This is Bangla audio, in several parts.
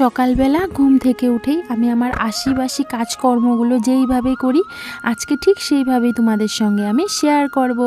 সকালবেলা ঘুম থেকে উঠেই আমি আমার আশিবাসী কাজকর্মগুলো যেইভাবে করি আজকে ঠিক সেইভাবেই তোমাদের সঙ্গে আমি শেয়ার করব।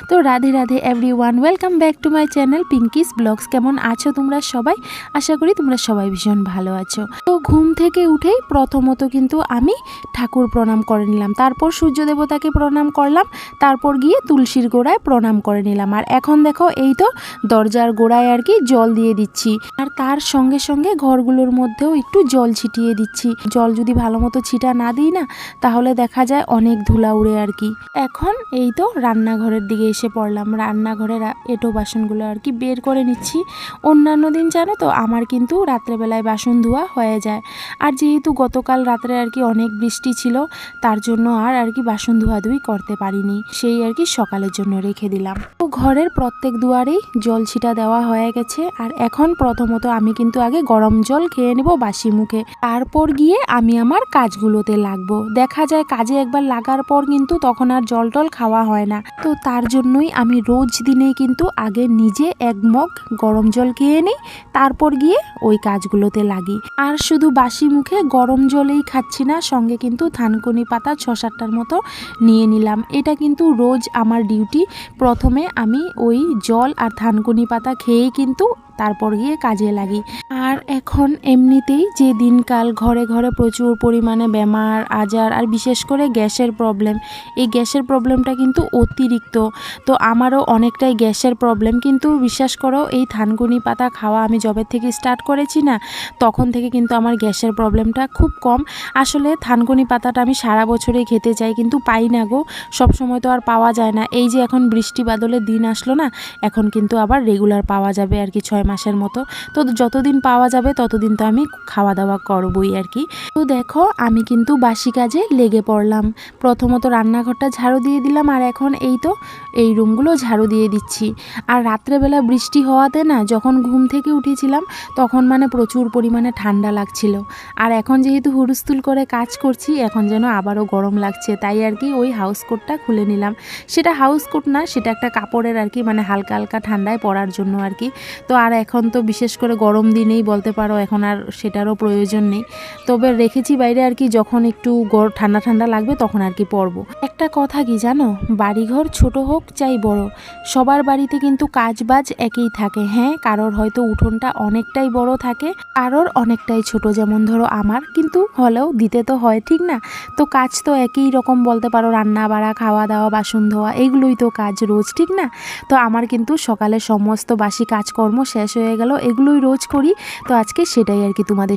তো Radhe Radhe everyone, welcome back to my channel Pinky's blogs. কেমন আছো তোমরা সবাই? আশা করি তোমরা সবাই ভীষণ ভালো আছো। তো ঘুম থেকে উঠেই প্রথমত কিন্তু আমি ঠাকুর প্রণাম করে নিলাম, তারপর সূর্য দেবতাকে প্রণাম করলাম, তারপর গিয়ে তুলসীর গোড়ায় প্রণাম করে নিলাম। আর এখন দেখো এই তো দরজার গোড়ায় আর কি জল দিয়ে দিচ্ছি, আর তার সঙ্গে সঙ্গে ঘরগুলোর মধ্যেও একটু জল ছিটিয়ে দিচ্ছি। জল যদি ভালো মতো ছিটা না দিই না তাহলে দেখা যায় অনেক ধুলা উড়ে আর কি। এখন এই তো রান্নাঘরের দিকে এসে পড়লাম, রান্নাঘরের এঁটো বাসনগুলো আর কি বের করে নিচ্ছি। অন্যান্য দিন জানো তো আমার কিন্তু রাত্রেবেলায় বাসন ধোয়া হয়ে যায়, আর যেহেতু গতকাল রাত্রে আর কি অনেক বৃষ্টি ছিল তার জন্য আর কি বাসন ধোয়াধুয়ি করতে পারিনি, সেই আর কি সকালের জন্য রেখে দিলাম। তো ঘরের প্রত্যেক দুয়ারেই জল ছিটা দেওয়া হয়ে গেছে। আর এখন প্রথমত আমি কিন্তু আগে গরম জল খেয়ে নেব বাসি মুখে, তারপর গিয়ে আমি আমার কাজগুলোতে লাগবো। দেখা যায় কাজে একবার লাগার পর কিন্তু তখন আর জল টল খাওয়া হয় না, তো তার জন্যই আমি রোজ দিনেই কিন্তু আগে নিজে এক মগ গরম জল খেয়ে নিই, তারপর গিয়ে ওই কাজগুলোতে লাগি। আর শুধু বাসি মুখে গরম জলেই খাচ্ছি না, সঙ্গে কিন্তু থানকুনি পাতা 6-7টার মতো নিয়ে নিলাম। এটা কিন্তু রোজ আমার ডিউটি। প্রথমে আমি ওই জল আর থানকুনি পাতা খেয়েই কিন্তু তারপর গিয়ে কাজে লাগি। আর এখন এমনিতেই যে দিনকাল ঘরে ঘরে প্রচুর পরিমাণে বেমার আজার, আর বিশেষ করে গ্যাসের প্রবলেম, এই গ্যাসের প্রবলেমটা কিন্তু অতিরিক্ত। তো আমারও অনেকটাই গ্যাসের প্রবলেম, কিন্তু বিশ্বাস করো এই থানকুনি পাতা খাওয়া আমি যবে থেকে স্টার্ট করেছি না তখন থেকে কিন্তু আমার গ্যাসের প্রবলেমটা খুব কম। আসলে থানকুনি পাতাটা আমি সারা বছরেই খেতে চাই কিন্তু পাই না গো, সব সময় তো আর পাওয়া যায় না। এই যে এখন বৃষ্টি বাদলের দিন আসলো না, এখন কিন্তু আবার রেগুলার পাওয়া যাবে আর কি 6 মাসের মতো। তো যতদিন পাওয়া যাবে ততদিন তো আমি খাওয়া দাওয়া করবই আর কি। তো দেখো আমি কিন্তু বাসি কাজে লেগে পড়লাম। প্রথমত রান্নাঘরটা ঝাড়ু দিয়ে দিলাম, আর এখন এই তো এই রুমগুলো ঝাড়ু দিয়ে দিচ্ছি। আর রাত্রেবেলা বৃষ্টি হওয়াতে না যখন ঘুম থেকে উঠেছিলাম তখন মানে প্রচুর পরিমাণে ঠান্ডা লাগছিল, আর এখন যেহেতু হুড়স্থুল করে কাজ করছি এখন যেন আবারও গরম লাগছে, তাই আর কি ওই হাউস কোটটা খুলে নিলাম। সেটা হাউস কোট না, সেটা একটা কাপড়ের আর কি, মানে হালকা হালকা ঠান্ডায় পরার জন্য আর কি। তো আর এখন তো বিশেষ করে গরম দিনেই বলতে পারো এখন আর সেটারও প্রয়োজন নেই, তবে রেখেছি বাইরে আর কি, যখন একটু ঠান্ডা ঠান্ডা লাগবে তখন আর কি পরবো। একটা কথা কি জানো, বাড়িঘর ছোট হোক চাই বড়, সবার বাড়িতে কিন্তু কাজবাজ একই থাকে। হ্যাঁ, কারোর হয়তো উঠোনটা অনেকটাই বড় থাকে, কারোর অনেকটাই ছোট, যেমন ধরো আমার, কিন্তু হলেও দিতে তো হয় ঠিক না। তো কাজ তো একই রকম বলতে পারো, রান্না বাড়া খাওয়া দাওয়া বাসন ধোয়া এইগুলোই তো কাজ রোজ ঠিক না। তো আমার কিন্তু সকালে সমস্ত বাসি কাজকর্ম শেষ হয়ে গেল, এগুলোই রোজ করি। তো আজকে সেটাই আর কি তোমাদের